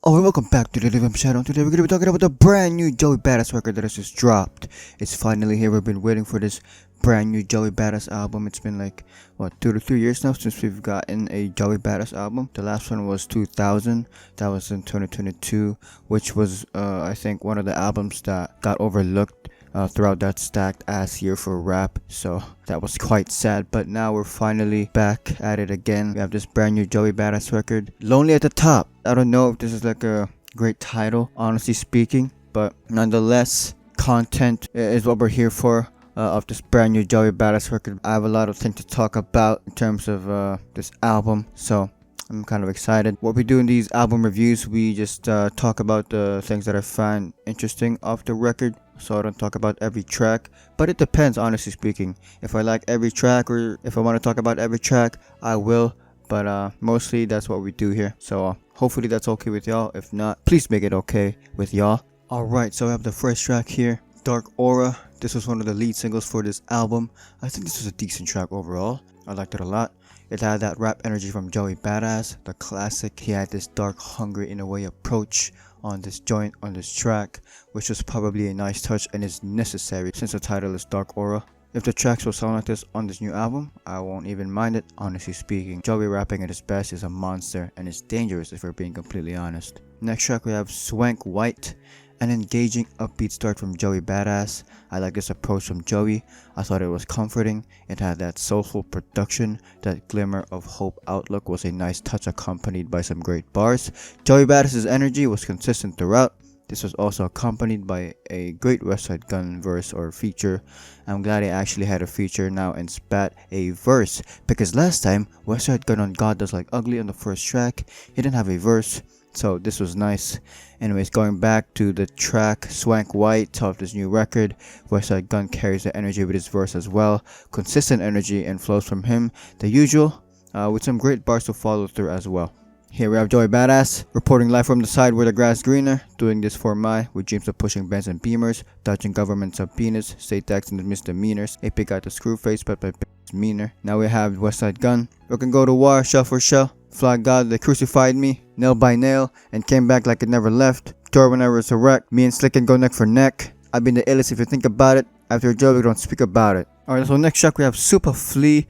Oh, and welcome back to the Navhimz channel. Today we're going to be talking about the brand new Joey Bada's record that has just dropped. It's finally here. We've been waiting for this brand new Joey Bada's album. It's been like, what, 2 to 3 years now since we've gotten a Joey Bada's album. The last one was 2000. That was in 2022, which was, I think, one of the albums that got overlooked throughout that stacked ass year for rap. So that was quite sad, but now we're finally back at it again. We have this brand new Joey Bada's record, Lonely at the Top. I don't know if this is like a great title, honestly speaking, but nonetheless, content is what we're here for. Of this brand new Joey Bada's record. I have a lot of things to talk about in terms of this album, so I'm kind of excited. What we do in these album reviews, we just talk about the things that I find interesting off the record. So I don't talk about every track, but it depends, honestly speaking. If I like every track, or if I want to talk about every track, I will. But mostly that's what we do here. So hopefully that's okay with y'all. If not, please make it okay with y'all. Alright, so I have the first track here, Dark Aura. This was one of the lead singles for this album. I think this was a decent track overall. I liked it a lot. It had that rap energy from Joey Bada's, the classic. He had this dark, hungry in a way approach on this joint, on this track, which was probably a nice touch and is necessary since the title is Dark Aura. If the tracks will sound like this on this new album, I won't even mind it, honestly speaking. Joey rapping at his best is a monster and is dangerous if we're being completely honest. Next track we have Swank White, an engaging upbeat start from Joey Bada's. I like this approach from Joey. I thought it was comforting. It had that soulful production. That glimmer of hope outlook was a nice touch accompanied by some great bars. Joey Bada's energy was consistent throughout. This was also accompanied by a great Westside Gunn verse or feature. I'm glad he actually had a feature now and spat a verse, because last time Westside Gunn on God Does Like Ugly on the first track, he didn't have a verse. So this was nice. Anyways, going back to the track Swank White of this new record, Westside Gunn carries the energy with his verse as well. Consistent energy and flows from him, the usual, with some great bars to follow through as well. Here we have Joey Bada's, reporting live from the side where the grass greener, doing this for my, with dreams of pushing Benz and Beamers, dodging government subpoenas, state tax and misdemeanors, AP got the screw face but my is meaner. Now we have Westside Gunn, we can go to war, shell for shell, fly God, they crucified me, nail by nail, and came back like it never left, door when I resurrect, me and Slick can go neck for neck, I've been the illest if you think about it, after a joke we don't speak about it. Alright, so next track we have Super Flea,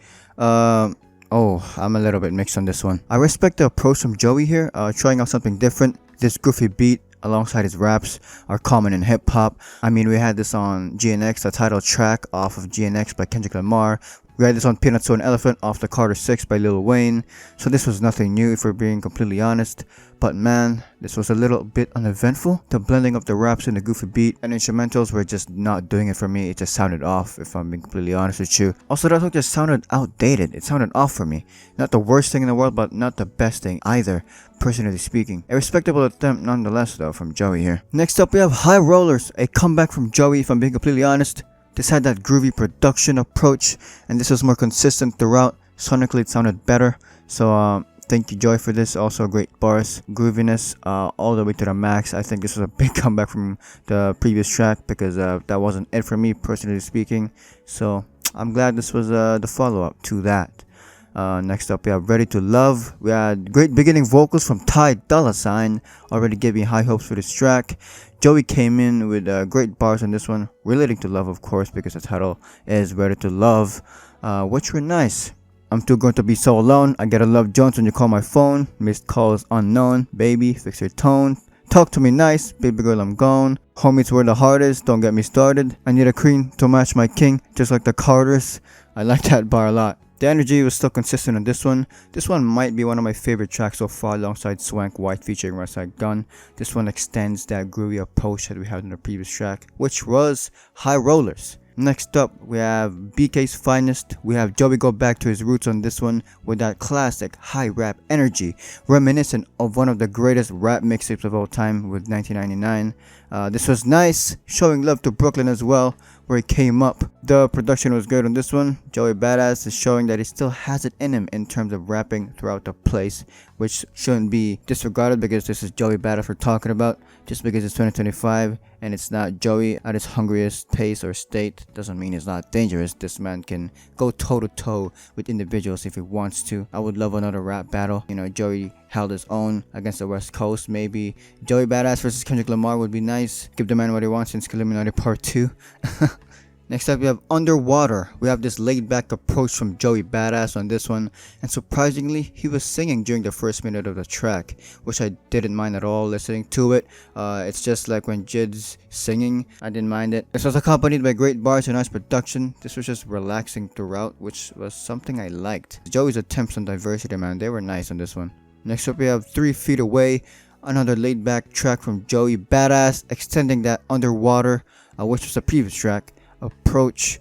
Oh, I'm a little bit mixed on this one. I respect the approach from Joey here, trying out something different. This goofy beat alongside his raps are common in hip-hop. I mean, we had this on GNX, the title track off of GNX by Kendrick Lamar. We had this on Peanuts to an Elephant off the Carter 6 by Lil Wayne. So this was nothing new if we're being completely honest. But man, this was a little bit uneventful. The blending of the raps and the goofy beat and instrumentals were just not doing it for me. It just sounded off, if I'm being completely honest with you. Also, that hook just sounded outdated. It sounded off for me. Not the worst thing in the world, but not the best thing either, personally speaking. A respectable attempt nonetheless though from Joey here. Next up we have High Rollers, a comeback from Joey if I'm being completely honest. This had that groovy production approach, and this was more consistent throughout. Sonically it sounded better, so thank you Joey for this. Also great bars, grooviness all the way to the max. I think this was a big comeback from the previous track, because that wasn't it for me personally speaking. So I'm glad this was the follow-up to that. Next up we have Ready to Love. We had great beginning vocals from Ty Dolla $ign, already gave me high hopes for this track. Joey came in with great bars on this one, relating to love of course, because the title is Ready to Love, which were nice. I'm still going to be so alone, I gotta love Jones when you call my phone, missed calls unknown, baby fix your tone, talk to me nice, baby girl I'm gone, homies were the hardest, don't get me started, I need a queen to match my king, just like the Carters. I like that bar a lot. The energy was still consistent on this one. This one might be one of my favorite tracks so far alongside Swank White featuring Westside Gunn. This one extends that groovy approach that we had in the previous track, which was High Rollers. Next up, we have BK's Finest. We have Joey go back to his roots on this one with that classic high rap energy, reminiscent of one of the greatest rap mixtapes of all time with 1999. This was nice, showing love to Brooklyn as well, where he came up. The production was good on this one. Joey Bada's is showing that he still has it in him in terms of rapping throughout the place, which shouldn't be disregarded because this is Joey Bada we're talking about. Just because it's 2025 and it's not Joey at his hungriest pace or state doesn't mean he's not dangerous. This man can go toe to toe with individuals if he wants to. I would love another rap battle. You know, Joey held his own against the West Coast. Maybe Joey Badass versus Kendrick Lamar would be nice. Give the man what he wants since Illuminati Part 2. Next up, we have Underwater. We have this laid-back approach from Joey Badass on this one, and surprisingly, he was singing during the first minute of the track, which I didn't mind at all listening to it. It's just like when Jid's singing, I didn't mind it. This was accompanied by great bars and nice production. This was just relaxing throughout, which was something I liked. Joey's attempts on diversity, man, they were nice on this one. Next up, we have 3 Feet Away, another laid-back track from Joey Badass, extending that Underwater, which was the previous track. Approach,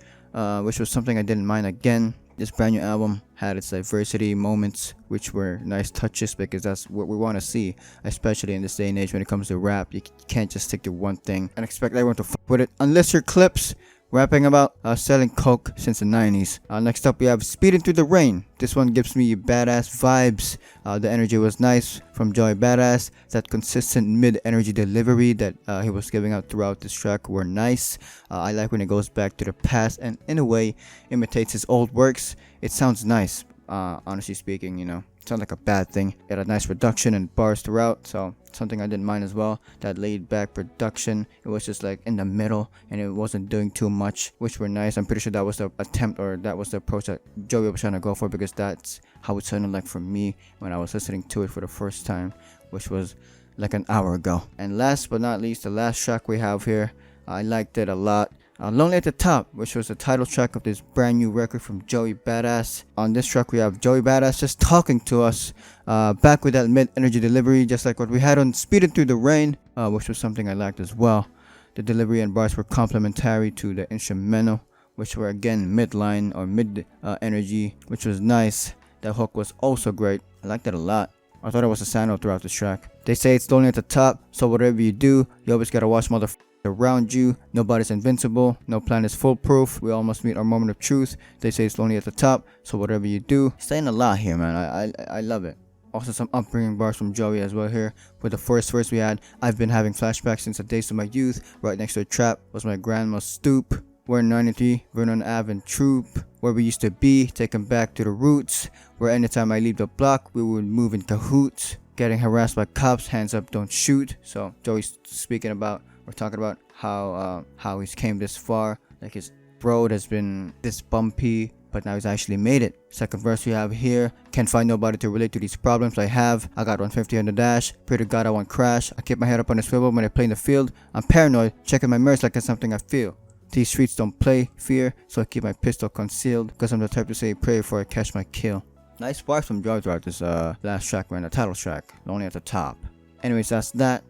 which was something I didn't mind again. This brand new album had its diversity moments, which were nice touches because that's what we want to see, especially in this day and age when it comes to rap. You can't just stick to one thing and expect everyone to fuck with it unless you're Clips rapping about selling coke since the 90s. Next up, we have Speeding Through the Rain. This one gives me badass vibes. The energy was nice from Joey Badass. That consistent mid-energy delivery that he was giving out throughout this track were nice. I like when it goes back to the past and in a way imitates his old works. It sounds nice, honestly speaking, you know. It sounds like a bad thing. It had nice production and bars throughout, so something I didn't mind as well. That laid back production, it was just like in the middle and it wasn't doing too much, which were nice. I'm pretty sure that was the attempt, or that was the approach that Joey was trying to go for, because that's how it sounded like for me when I was listening to it for the first time, which was like an hour ago. And last but not least, the last track we have here, I liked it a lot. Lonely at the Top, which was the title track of this brand new record from Joey Badass. On this track, we have Joey Badass just talking to us, back with that mid-energy delivery, just like what we had on Speeding Through the Rain, which was something I liked as well. The delivery and bars were complementary to the instrumental, which were again midline or mid-energy, which was nice. That hook was also great. I liked it a lot. I thought it was a standout throughout this track. They say it's lonely at the top, so whatever you do, you always gotta watch motherfuckers around you. Nobody's invincible, no plan is foolproof, we all must meet our moment of truth. They say it's lonely at the top, so whatever you do. Saying a lot here, man. I love it. Also some upbringing bars from Joey as well here. With the first verse we had, I've been having flashbacks since the days of my youth. Right next to a trap was my grandma's stoop. We're in 93, Vernon Ave and Troop, where we used to be, taken back to the roots, where anytime I leave the block, we would move in cahoots. Getting harassed by cops, hands up, don't shoot. So Joey's speaking about, we're talking about how he's came this far, like his road has been this bumpy, but now he's actually made it. Second verse we have here, can't find nobody to relate to these problems I have. I got 150 on the dash, pray to God I won't crash. I keep my head up on the swivel when I play in the field. I'm paranoid, checking my mirrors like it's something I feel. These streets don't play fear, so I keep my pistol concealed, cause I'm the type to say pray before I catch my kill. Nice bars from Joey throughout this last track, man, the title track, Lonely at the Top. Anyways, that's that.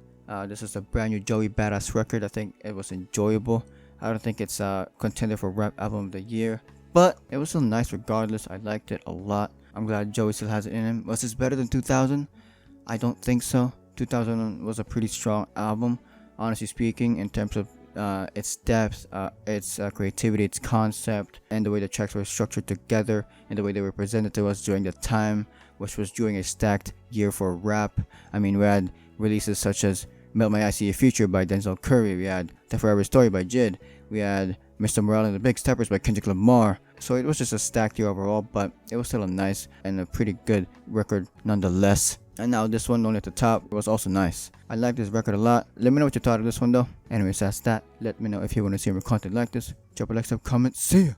This is a brand new Joey Badass record. I think it was enjoyable. I don't think it's a contender for rap album of the year, but it was still nice regardless. I liked it a lot. I'm glad Joey still has it in him. Was this better than 2000? I don't think so. 2000 was a pretty strong album, honestly speaking, in terms of its depth, its creativity, its concept, and the way the tracks were structured together, and the way they were presented to us during the time, which was during a stacked year for rap. I mean, we had releases such as Melt My Eyes See Your Future by Denzel Curry, we had The Forever Story by Jid, we had Mr. Morale and the Big Steppers by Kendrick Lamar. So it was just a stacked year overall, but it was still a nice and a pretty good record nonetheless. And now this one, Lonely at the Top, was also nice. I like this record a lot. Let me know what you thought of this one though. Anyways, that's that. Let me know if you want to see more content like this. Drop a like, sub, comment. See ya!